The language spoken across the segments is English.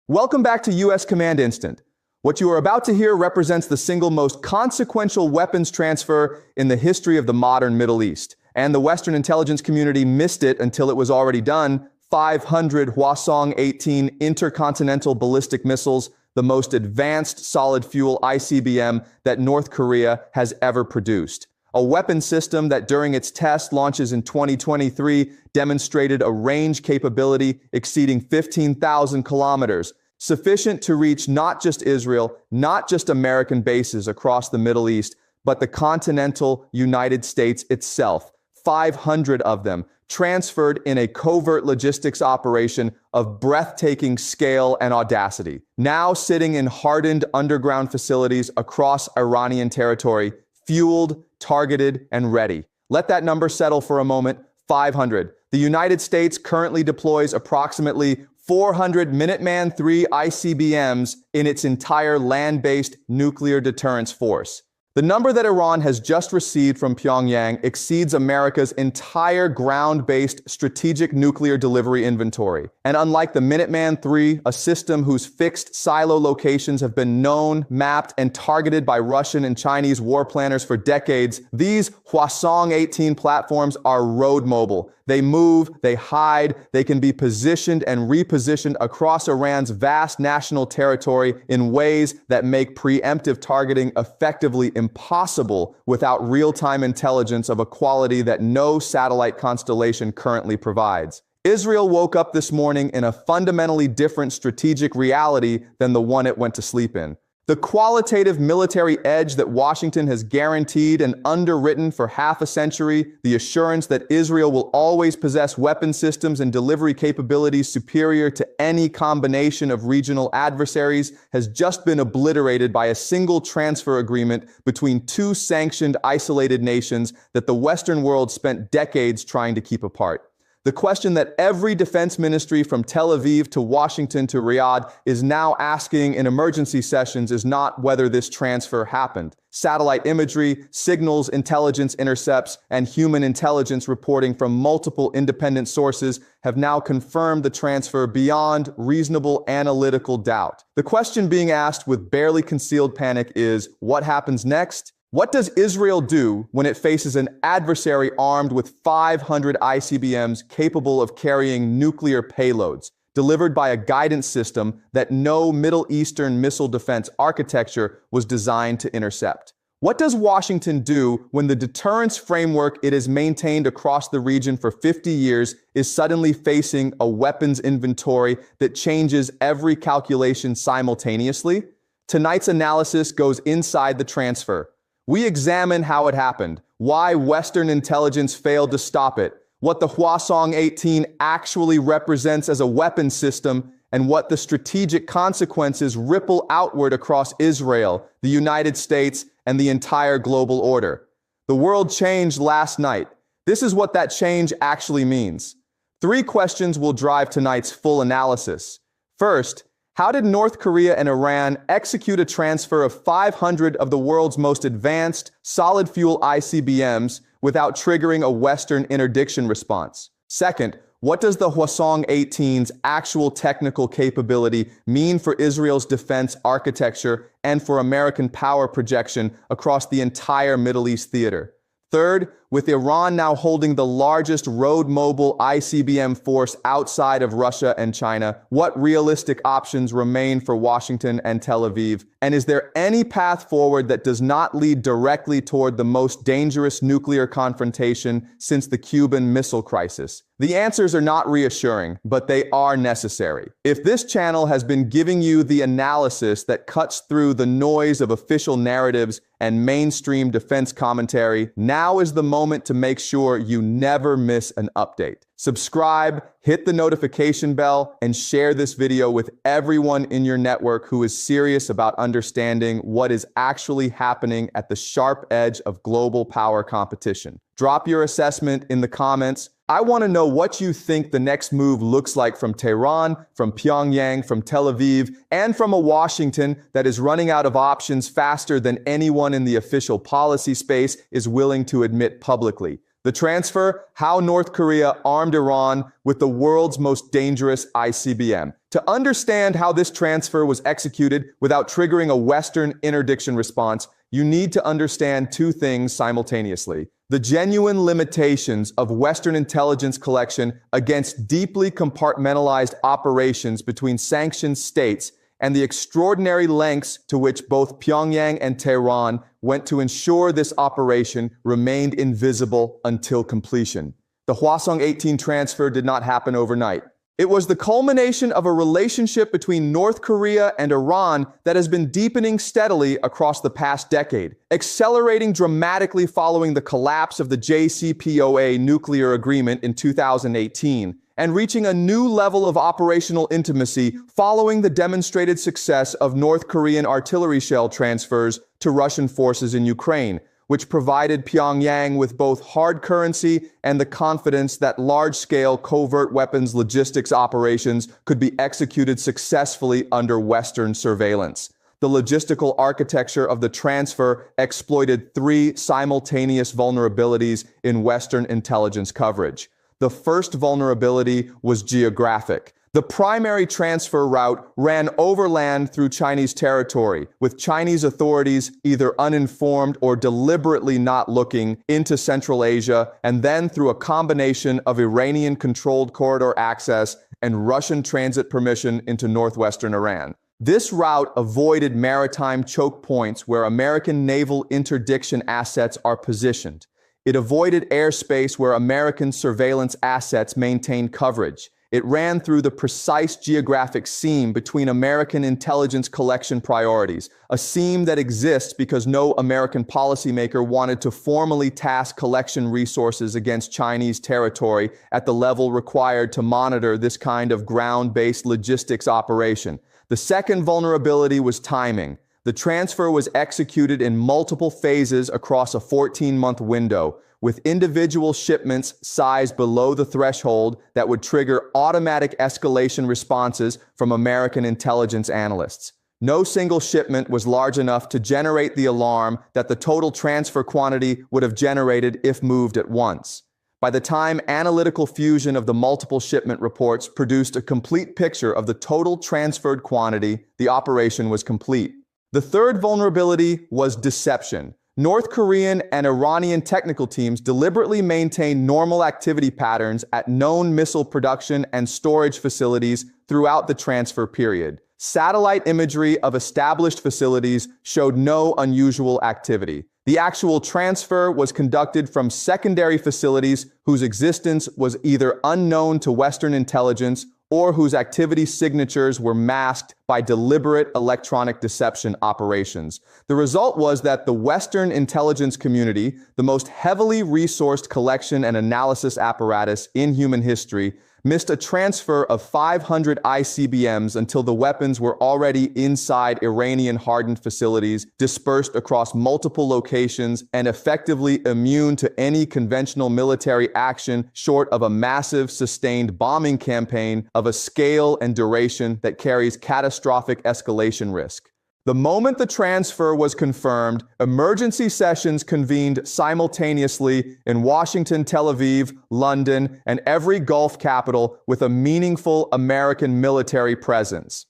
Welcome back to U.S. Command Instant. What you are about to hear represents the single most consequential weapons transfer in the history of the modern Middle East. And the Western intelligence community missed it until it was already done. 500 Hwasong-18 intercontinental ballistic missiles, the most advanced solid-fuel ICBM that North Korea has ever produced. A weapon system that during its test launches in 2023 demonstrated a range capability exceeding 15,000 kilometers, sufficient to reach not just Israel, not just American bases across the Middle East, but the continental United States itself. 500 of them transferred in a covert logistics operation of breathtaking scale and audacity. Now sitting in hardened underground facilities across Iranian territory, fueled, targeted, and ready. Let that number settle for a moment. 500. The United States currently deploys approximately 400 Minuteman III ICBMs in its entire land-based nuclear deterrence force. The number that Iran has just received from Pyongyang exceeds America's entire ground-based strategic nuclear delivery inventory. And unlike the Minuteman III, a system whose fixed silo locations have been known, mapped, and targeted by Russian and Chinese war planners for decades, these Hwasong-18 platforms are road mobile. They move, they hide, they can be positioned and repositioned across Iran's vast national territory in ways that make preemptive targeting effectively impossible without real-time intelligence of a quality that no satellite constellation currently provides. Israel woke up this morning in a fundamentally different strategic reality than the one it went to sleep in. The qualitative military edge that Washington has guaranteed and underwritten for half a century, the assurance that Israel will always possess weapon systems and delivery capabilities superior to any combination of regional adversaries, has just been obliterated by a single transfer agreement between two sanctioned, isolated nations that the Western world spent decades trying to keep apart. The question that every defense ministry from Tel Aviv to Washington to Riyadh is now asking in emergency sessions is not whether this transfer happened. Satellite imagery, signals, intelligence intercepts, and human intelligence reporting from multiple independent sources have now confirmed the transfer beyond reasonable analytical doubt. The question being asked with barely concealed panic is, what happens next? What does Israel do when it faces an adversary armed with 500 ICBMs capable of carrying nuclear payloads, delivered by a guidance system that no Middle Eastern missile defense architecture was designed to intercept? What does Washington do when the deterrence framework it has maintained across the region for 50 years is suddenly facing a weapons inventory that changes every calculation simultaneously? Tonight's analysis goes inside the transfer. We examine how it happened, why Western intelligence failed to stop it, what the Hwasong-18 actually represents as a weapon system, and what the strategic consequences ripple outward across Israel, the United States, and the entire global order. The world changed last night. This is what that change actually means. 3 questions will drive tonight's full analysis. First, how did North Korea and Iran execute a transfer of 500 of the world's most advanced solid-fuel ICBMs without triggering a Western interdiction response? Second, what does the Hwasong-18's actual technical capability mean for Israel's defense architecture and for American power projection across the entire Middle East theater? Third, with Iran now holding the largest road-mobile ICBM force outside of Russia and China, what realistic options remain for Washington and Tel Aviv? And is there any path forward that does not lead directly toward the most dangerous nuclear confrontation since the Cuban Missile Crisis? The answers are not reassuring, but they are necessary. If this channel has been giving you the analysis that cuts through the noise of official narratives and mainstream defense commentary, now is the moment to make sure you never miss an update. Subscribe, hit the notification bell, and share this video with everyone in your network who is serious about understanding what is actually happening at the sharp edge of global power competition. Drop your assessment in the comments. I want to know what you think the next move looks like from Tehran, from Pyongyang, from Tel Aviv, and from a Washington that is running out of options faster than anyone in the official policy space is willing to admit publicly. The transfer, how North Korea armed Iran with the world's most dangerous ICBM. To understand how this transfer was executed without triggering a Western interdiction response, you need to understand two things simultaneously: the genuine limitations of Western intelligence collection against deeply compartmentalized operations between sanctioned states, and the extraordinary lengths to which both Pyongyang and Tehran went to ensure this operation remained invisible until completion. The Hwasong-18 transfer did not happen overnight. It was the culmination of a relationship between North Korea and Iran that has been deepening steadily across the past decade, accelerating dramatically following the collapse of the JCPOA nuclear agreement in 2018, and reaching a new level of operational intimacy following the demonstrated success of North Korean artillery shell transfers to Russian forces in Ukraine, which provided Pyongyang with both hard currency and the confidence that large-scale covert weapons logistics operations could be executed successfully under Western surveillance. The logistical architecture of the transfer exploited three simultaneous vulnerabilities in Western intelligence coverage. The first vulnerability was geographic. The primary transfer route ran overland through Chinese territory, with Chinese authorities either uninformed or deliberately not looking into Central Asia, and then through a combination of Iranian-controlled corridor access and Russian transit permission into northwestern Iran. This route avoided maritime choke points where American naval interdiction assets are positioned. It avoided airspace where American surveillance assets maintained coverage. It ran through the precise geographic seam between American intelligence collection priorities, a seam that exists because no American policymaker wanted to formally task collection resources against Chinese territory at the level required to monitor this kind of ground-based logistics operation. The second vulnerability was timing. The transfer was executed in multiple phases across a 14-month window, with individual shipments sized below the threshold that would trigger automatic escalation responses from American intelligence analysts. No single shipment was large enough to generate the alarm that the total transfer quantity would have generated if moved at once. By the time analytical fusion of the multiple shipment reports produced a complete picture of the total transferred quantity, the operation was complete. The third vulnerability was deception. North Korean and Iranian technical teams deliberately maintained normal activity patterns at known missile production and storage facilities throughout the transfer period. Satellite imagery of established facilities showed no unusual activity. The actual transfer was conducted from secondary facilities whose existence was either unknown to Western intelligence or whose activity signatures were masked by deliberate electronic deception operations. The result was that the Western intelligence community, the most heavily resourced collection and analysis apparatus in human history, missed a transfer of 500 ICBMs until the weapons were already inside Iranian-hardened facilities, dispersed across multiple locations, and effectively immune to any conventional military action short of a massive, sustained bombing campaign of a scale and duration that carries catastrophic escalation risk. The moment the transfer was confirmed, emergency sessions convened simultaneously in Washington, Tel Aviv, London, and every Gulf capital with a meaningful American military presence.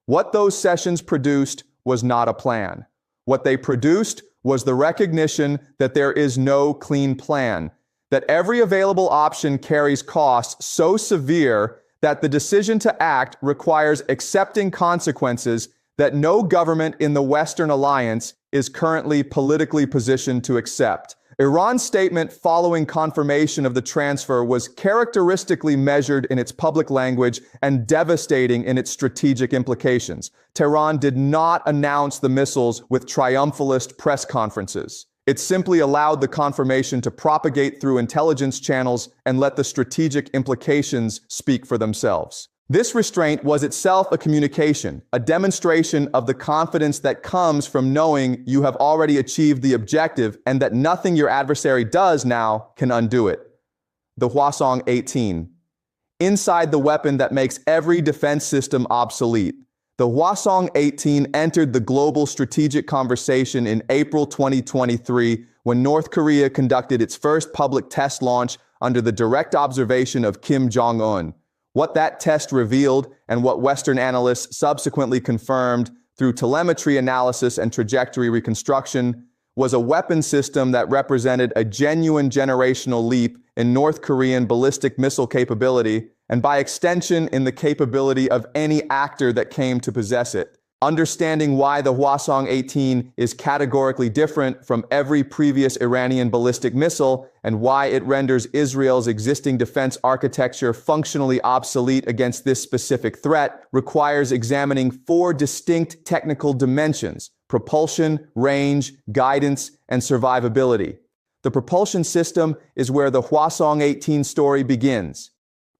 What those sessions produced was not a plan. What they produced was the recognition that there is no clean plan, that every available option carries costs so severe that the decision to act requires accepting consequences that no government in the Western alliance is currently politically positioned to accept. Iran's statement following confirmation of the transfer was characteristically measured in its public language and devastating in its strategic implications. Tehran did not announce the missiles with triumphalist press conferences. It simply allowed the confirmation to propagate through intelligence channels and let the strategic implications speak for themselves. This restraint was itself a communication, a demonstration of the confidence that comes from knowing you have already achieved the objective and that nothing your adversary does now can undo it. The Hwasong-18. Inside the weapon that makes every defense system obsolete. The Hwasong-18 entered the global strategic conversation in April 2023 when North Korea conducted its first public test launch under the direct observation of Kim Jong-un. What that test revealed, and what Western analysts subsequently confirmed through telemetry analysis and trajectory reconstruction, was a weapon system that represented a genuine generational leap in North Korean ballistic missile capability, and by extension in the capability of any actor that came to possess it. Understanding why the Hwasong-18 is categorically different from every previous Iranian ballistic missile and why it renders Israel's existing defense architecture functionally obsolete against this specific threat requires examining 4 distinct technical dimensions: propulsion, range, guidance, and survivability. The propulsion system is where the Hwasong-18 story begins.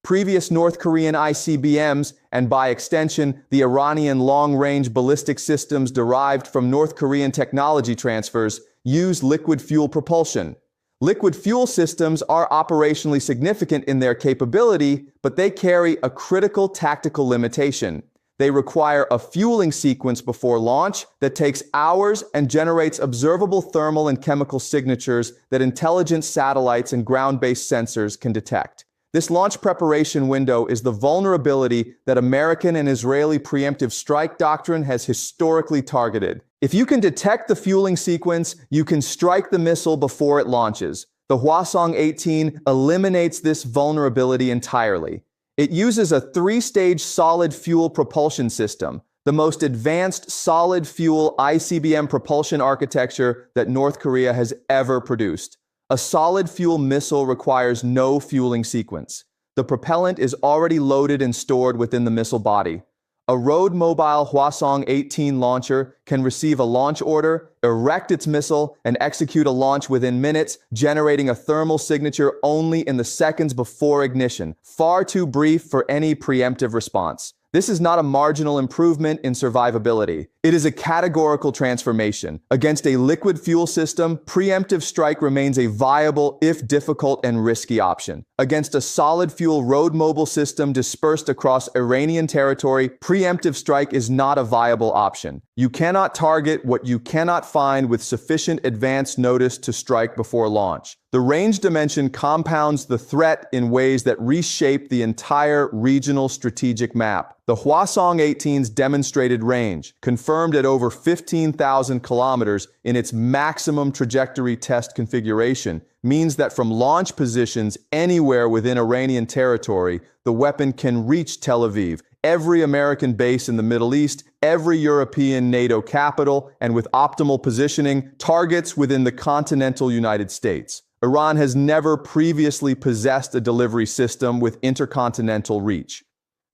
Previous North Korean ICBMs, and by extension, the Iranian long-range ballistic systems derived from North Korean technology transfers, use liquid fuel propulsion. Liquid fuel systems are operationally significant in their capability, but they carry a critical tactical limitation. They require a fueling sequence before launch that takes hours and generates observable thermal and chemical signatures that intelligent satellites and ground-based sensors can detect. This launch preparation window is the vulnerability that American and Israeli preemptive strike doctrine has historically targeted. If you can detect the fueling sequence, you can strike the missile before it launches. The Hwasong-18 eliminates this vulnerability entirely. It uses a 3-stage solid fuel propulsion system, the most advanced solid fuel ICBM propulsion architecture that North Korea has ever produced. A solid fuel missile requires no fueling sequence. The propellant is already loaded and stored within the missile body. A road-mobile Hwasong-18 launcher can receive a launch order, erect its missile, and execute a launch within minutes, generating a thermal signature only in the seconds before ignition, far too brief for any preemptive response. This is not a marginal improvement in survivability. It is a categorical transformation. Against a liquid fuel system, preemptive strike remains a viable, if difficult and risky option. Against a solid fuel road mobile system dispersed across Iranian territory, preemptive strike is not a viable option. You cannot target what you cannot find with sufficient advance notice to strike before launch. The range dimension compounds the threat in ways that reshape the entire regional strategic map. The Hwasong-18's demonstrated range, confirmed at over 15,000 kilometers in its maximum trajectory test configuration, means that from launch positions anywhere within Iranian territory, the weapon can reach Tel Aviv, every American base in the Middle East, every European NATO capital, and with optimal positioning, targets within the continental United States. Iran has never previously possessed a delivery system with intercontinental reach.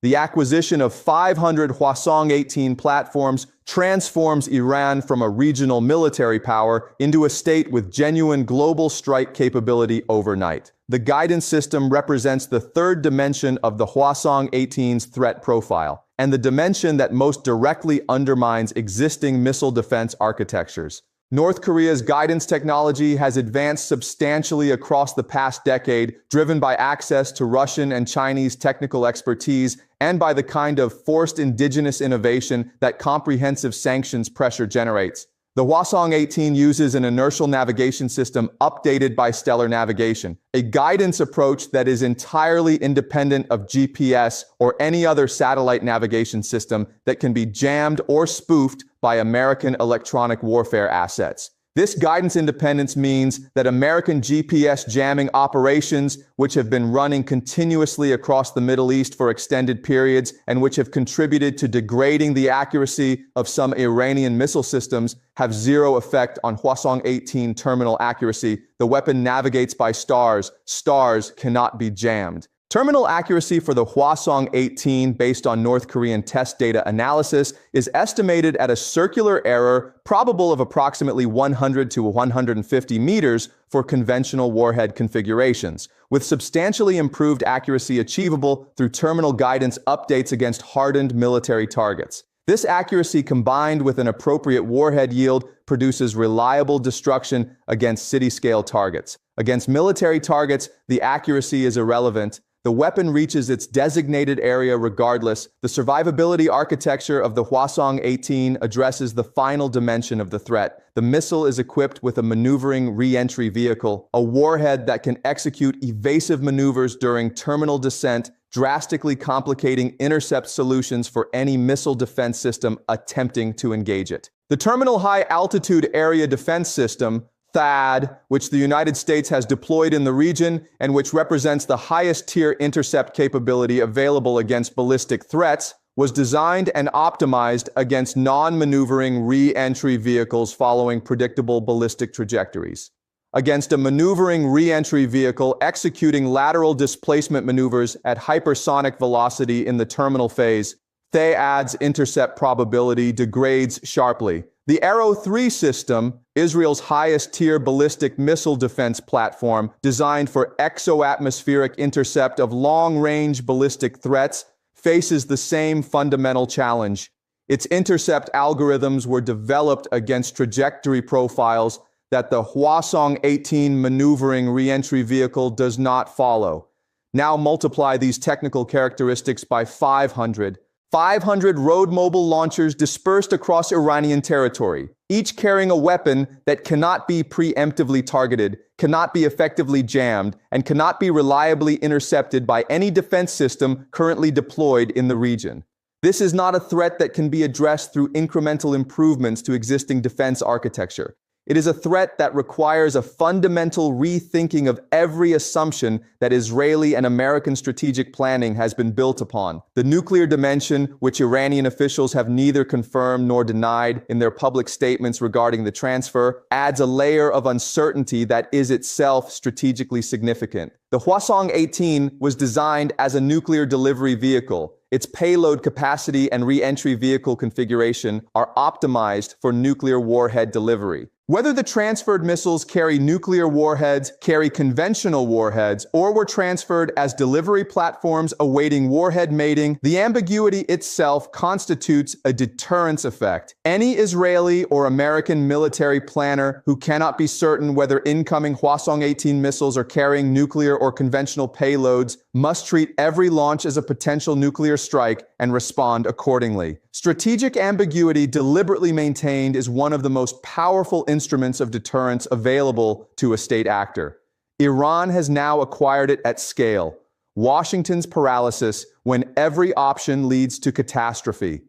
The acquisition of 500 Hwasong-18 platforms transforms Iran from a regional military power into a state with genuine global strike capability overnight. The guidance system represents the 3rd dimension of the Hwasong-18's threat profile, and the dimension that most directly undermines existing missile defense architectures. North Korea's guidance technology has advanced substantially across the past decade, driven by access to Russian and Chinese technical expertise and by the kind of forced indigenous innovation that comprehensive sanctions pressure generates. The Hwasong-18 uses an inertial navigation system updated by stellar navigation, a guidance approach that is entirely independent of GPS or any other satellite navigation system that can be jammed or spoofed by American electronic warfare assets. This guidance independence means that American GPS jamming operations, which have been running continuously across the Middle East for extended periods and which have contributed to degrading the accuracy of some Iranian missile systems, have zero effect on Hwasong-18 terminal accuracy. The weapon navigates by stars. Stars cannot be jammed. Terminal accuracy for the Hwasong-18, based on North Korean test data analysis, is estimated at a circular error probable of approximately 100 to 150 meters for conventional warhead configurations, with substantially improved accuracy achievable through terminal guidance updates against hardened military targets. This accuracy, combined with an appropriate warhead yield, produces reliable destruction against city-scale targets. Against military targets, the accuracy is irrelevant. The weapon reaches its designated area regardless. The survivability architecture of the Hwasong-18 addresses the final dimension of the threat. The missile is equipped with a maneuvering re-entry vehicle, a warhead that can execute evasive maneuvers during terminal descent, drastically complicating intercept solutions for any missile defense system attempting to engage it. The Terminal High Altitude Area Defense System, THAAD, which the United States has deployed in the region and which represents the highest tier intercept capability available against ballistic threats, was designed and optimized against non-maneuvering re-entry vehicles following predictable ballistic trajectories. Against a maneuvering re-entry vehicle executing lateral displacement maneuvers at hypersonic velocity in the terminal phase, THAAD's intercept probability degrades sharply. The Arrow 3 system, Israel's highest-tier ballistic missile defense platform designed for exo-atmospheric intercept of long-range ballistic threats, faces the same fundamental challenge. Its intercept algorithms were developed against trajectory profiles that the Hwasong-18 maneuvering re-entry vehicle does not follow. Now multiply these technical characteristics by 500. 500 road-mobile launchers dispersed across Iranian territory, each carrying a weapon that cannot be preemptively targeted, cannot be effectively jammed, and cannot be reliably intercepted by any defense system currently deployed in the region. This is not a threat that can be addressed through incremental improvements to existing defense architecture. It is a threat that requires a fundamental rethinking of every assumption that Israeli and American strategic planning has been built upon. The nuclear dimension, which Iranian officials have neither confirmed nor denied in their public statements regarding the transfer, adds a layer of uncertainty that is itself strategically significant. The Hwasong-18 was designed as a nuclear delivery vehicle. Its payload capacity and re-entry vehicle configuration are optimized for nuclear warhead delivery. Whether the transferred missiles carry nuclear warheads, carry conventional warheads, or were transferred as delivery platforms awaiting warhead mating, the ambiguity itself constitutes a deterrence effect. Any Israeli or American military planner who cannot be certain whether incoming Hwasong-18 missiles are carrying nuclear or conventional payloads must treat every launch as a potential nuclear strike and respond accordingly. Strategic ambiguity deliberately maintained is one of the most powerful instruments of deterrence available to a state actor. Iran has now acquired it at scale. Washington's paralysis when every option leads to catastrophe.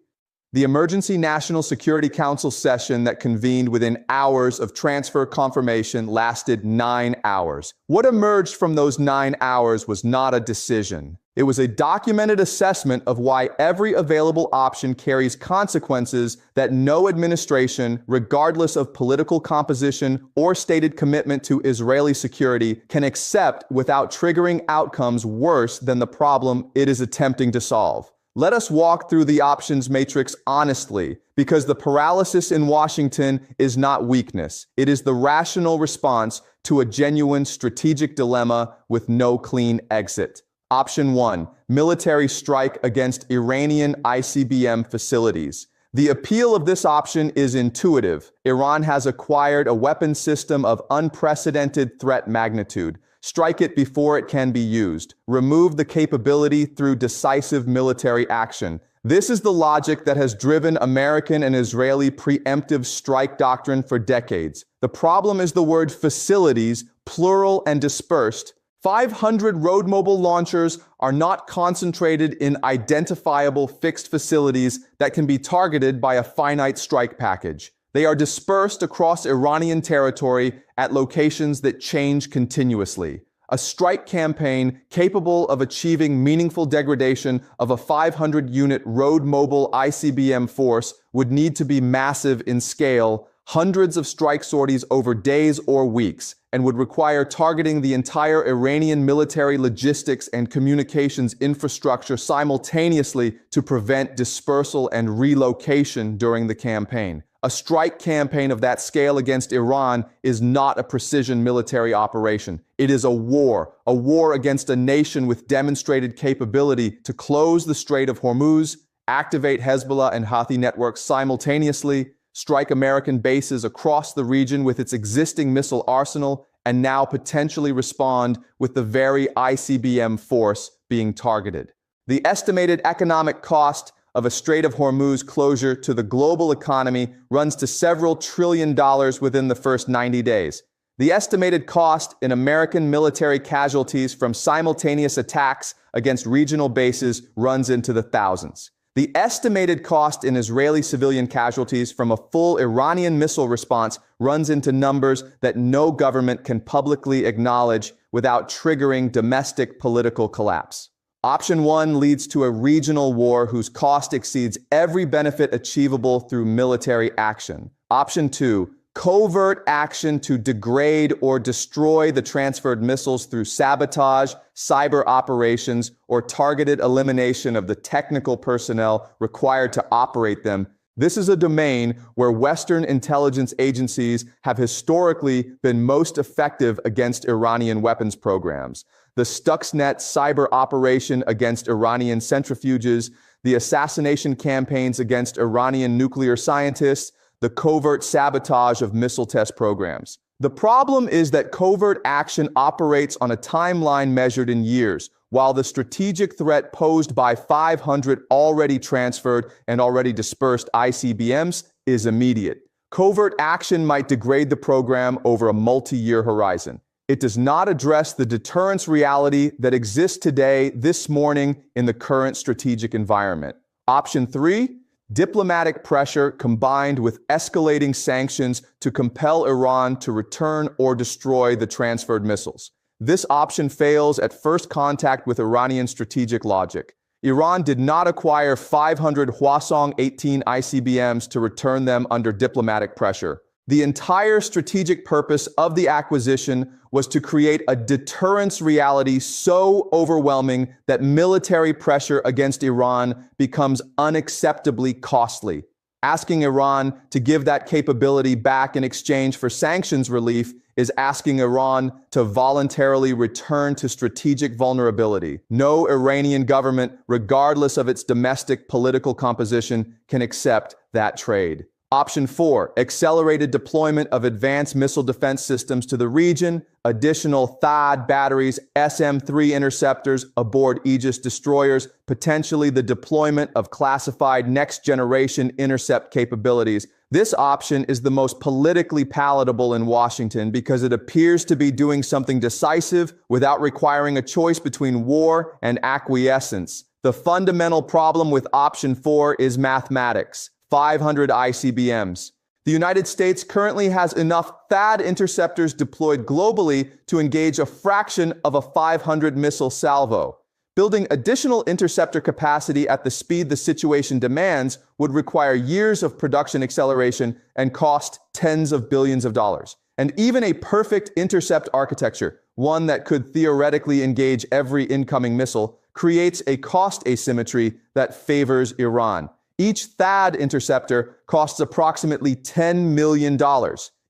The Emergency National Security Council session that convened within hours of transfer confirmation lasted 9 hours. What emerged from those 9 hours was not a decision. It was a documented assessment of why every available option carries consequences that no administration, regardless of political composition or stated commitment to Israeli security, can accept without triggering outcomes worse than the problem it is attempting to solve. Let us walk through the options matrix honestly, because the paralysis in Washington is not weakness. It is the rational response to a genuine strategic dilemma with no clean exit. Option 1. Military strike against Iranian ICBM facilities. The appeal of this option is intuitive. Iran has acquired a weapon system of unprecedented threat magnitude. Strike it before it can be used. Remove the capability through decisive military action. This is the logic that has driven American and Israeli preemptive strike doctrine for decades. The problem is the word facilities, plural and dispersed. 500 road mobile launchers are not concentrated in identifiable fixed facilities that can be targeted by a finite strike package. They are dispersed across Iranian territory at locations that change continuously. A strike campaign capable of achieving meaningful degradation of a 500-unit road mobile ICBM force would need to be massive in scale, hundreds of strike sorties over days or weeks, and would require targeting the entire Iranian military logistics and communications infrastructure simultaneously to prevent dispersal and relocation during the campaign. A strike campaign of that scale against Iran is not a precision military operation. It is a war against a nation with demonstrated capability to close the Strait of Hormuz, activate Hezbollah and Houthi networks simultaneously, strike American bases across the region with its existing missile arsenal, and now potentially respond with the very ICBM force being targeted. The estimated economic cost of a Strait of Hormuz closure to the global economy runs to several $1 trillion within the first 90 days. The estimated cost in American military casualties from simultaneous attacks against regional bases runs into the thousands. The estimated cost in Israeli civilian casualties from a full Iranian missile response runs into numbers that no government can publicly acknowledge without triggering domestic political collapse. Option 1 leads to a regional war whose cost exceeds every benefit achievable through military action. Option 2, covert action to degrade or destroy the transferred missiles through sabotage, cyber operations, or targeted elimination of the technical personnel required to operate them. This is a domain where Western intelligence agencies have historically been most effective against Iranian weapons programs. The Stuxnet cyber operation against Iranian centrifuges, the assassination campaigns against Iranian nuclear scientists, the covert sabotage of missile test programs. The problem is that covert action operates on a timeline measured in years, while the strategic threat posed by 500 already transferred and already dispersed ICBMs is immediate. Covert action might degrade the program over a multi-year horizon. It does not address the deterrence reality that exists today, this morning, in the current strategic environment. Option 3, diplomatic pressure combined with escalating sanctions to compel Iran to return or destroy the transferred missiles. This option fails at first contact with Iranian strategic logic. Iran did not acquire 500 Hwasong-18 ICBMs to return them under diplomatic pressure. The entire strategic purpose of the acquisition was to create a deterrence reality so overwhelming that military pressure against Iran becomes unacceptably costly. Asking Iran to give that capability back in exchange for sanctions relief is asking Iran to voluntarily return to strategic vulnerability. No Iranian government, regardless of its domestic political composition, can accept that trade. Option 4, accelerated deployment of advanced missile defense systems to the region, additional THAAD batteries, SM-3 interceptors aboard Aegis destroyers, potentially the deployment of classified next-generation intercept capabilities. This option is the most politically palatable in Washington because it appears to be doing something decisive without requiring a choice between war and acquiescence. The fundamental problem with option 4 is mathematics. 500 ICBMs. The United States currently has enough THAAD interceptors deployed globally to engage a fraction of a 500 missile salvo. Building additional interceptor capacity at the speed the situation demands would require years of production acceleration and cost tens of billions of dollars. And even a perfect intercept architecture, one that could theoretically engage every incoming missile, creates a cost asymmetry that favors Iran. Each THAAD interceptor costs approximately $10 million.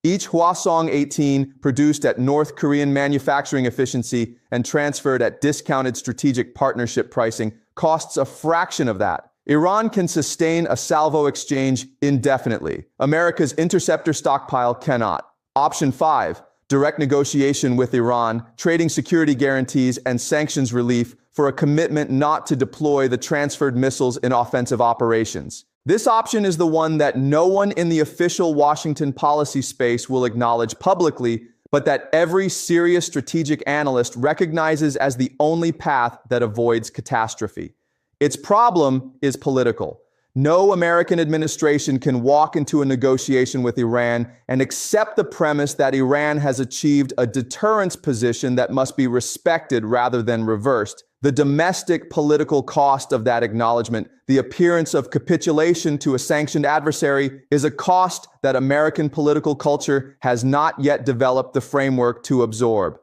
Each Hwasong-18 produced at North Korean manufacturing efficiency and transferred at discounted strategic partnership pricing costs a fraction of that. Iran can sustain a salvo exchange indefinitely. America's interceptor stockpile cannot. Option 5, direct negotiation with Iran, trading security guarantees and sanctions relief for a commitment not to deploy the transferred missiles in offensive operations. This option is the one that no one in the official Washington policy space will acknowledge publicly, but that every serious strategic analyst recognizes as the only path that avoids catastrophe. Its problem is political. No American administration can walk into a negotiation with Iran and accept the premise that Iran has achieved a deterrence position that must be respected rather than reversed. The domestic political cost of that acknowledgement, the appearance of capitulation to a sanctioned adversary, is a cost that American political culture has not yet developed the framework to absorb.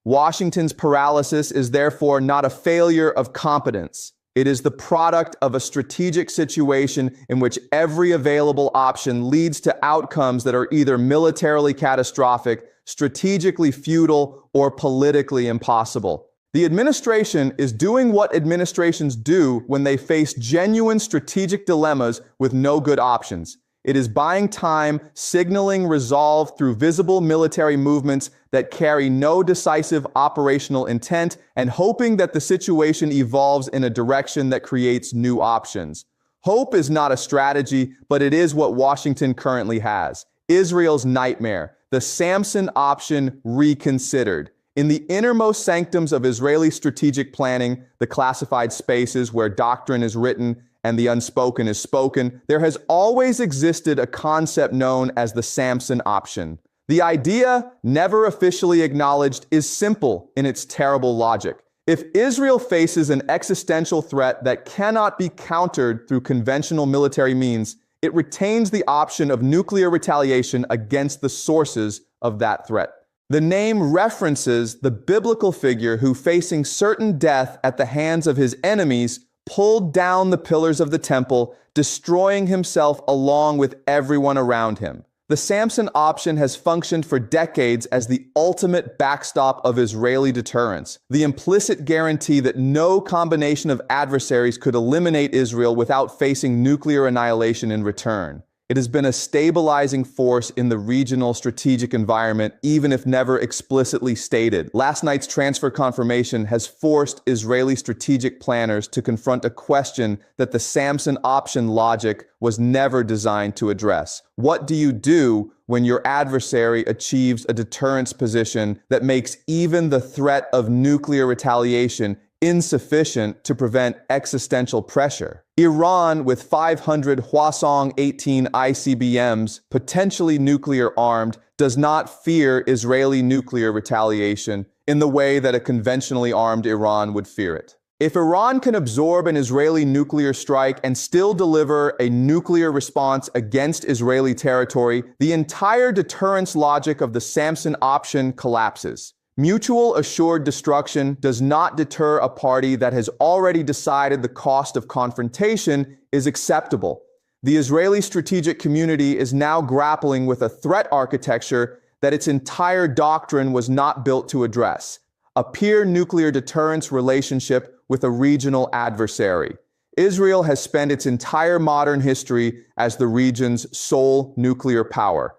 Washington's paralysis is therefore not a failure of competence. It is the product of a strategic situation in which every available option leads to outcomes that are either militarily catastrophic, strategically futile, or politically impossible. The administration is doing what administrations do when they face genuine strategic dilemmas with no good options. It is buying time, signaling resolve through visible military movements that carry no decisive operational intent, and hoping that the situation evolves in a direction that creates new options. Hope is not a strategy, but it is what Washington currently has. Israel's nightmare, the Samson option reconsidered. In the innermost sanctums of Israeli strategic planning, the classified spaces where doctrine is written and the unspoken is spoken, there has always existed a concept known as the Samson option. The idea, never officially acknowledged, is simple in its terrible logic. If Israel faces an existential threat that cannot be countered through conventional military means, it retains the option of nuclear retaliation against the sources of that threat. The name references the biblical figure who, facing certain death at the hands of his enemies, pulled down the pillars of the temple, destroying himself along with everyone around him. The Samson option has functioned for decades as the ultimate backstop of Israeli deterrence, the implicit guarantee that no combination of adversaries could eliminate Israel without facing nuclear annihilation in return. It has been a stabilizing force in the regional strategic environment, even if never explicitly stated. Last night's transfer confirmation has forced Israeli strategic planners to confront a question that the Samson option logic was never designed to address. What do you do when your adversary achieves a deterrence position that makes even the threat of nuclear retaliation insufficient to prevent existential pressure? Iran, with 500 Hwasong-18 ICBMs, potentially nuclear-armed, does not fear Israeli nuclear retaliation in the way that a conventionally armed Iran would fear it. If Iran can absorb an Israeli nuclear strike and still deliver a nuclear response against Israeli territory, the entire deterrence logic of the Samson option collapses. Mutual assured destruction does not deter a party that has already decided the cost of confrontation is acceptable. The Israeli strategic community is now grappling with a threat architecture that its entire doctrine was not built to address: a peer nuclear deterrence relationship with a regional adversary. Israel has spent its entire modern history as the region's sole nuclear power.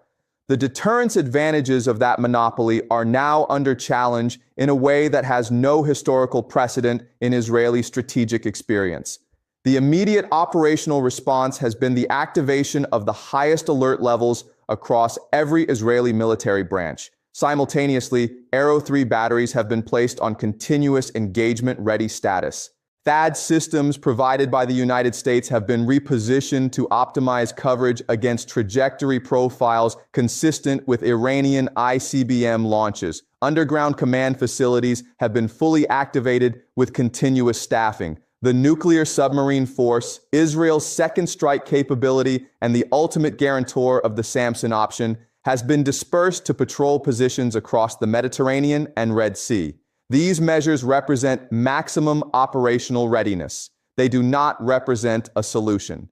The deterrence advantages of that monopoly are now under challenge in a way that has no historical precedent in Israeli strategic experience. The immediate operational response has been the activation of the highest alert levels across every Israeli military branch. Simultaneously, Arrow 3 batteries have been placed on continuous engagement-ready status. THAAD systems provided by the United States have been repositioned to optimize coverage against trajectory profiles consistent with Iranian ICBM launches. Underground command facilities have been fully activated with continuous staffing. The nuclear submarine force, Israel's second strike capability, and the ultimate guarantor of the Samson option, has been dispersed to patrol positions across the Mediterranean and Red Sea. These measures represent maximum operational readiness. They do not represent a solution.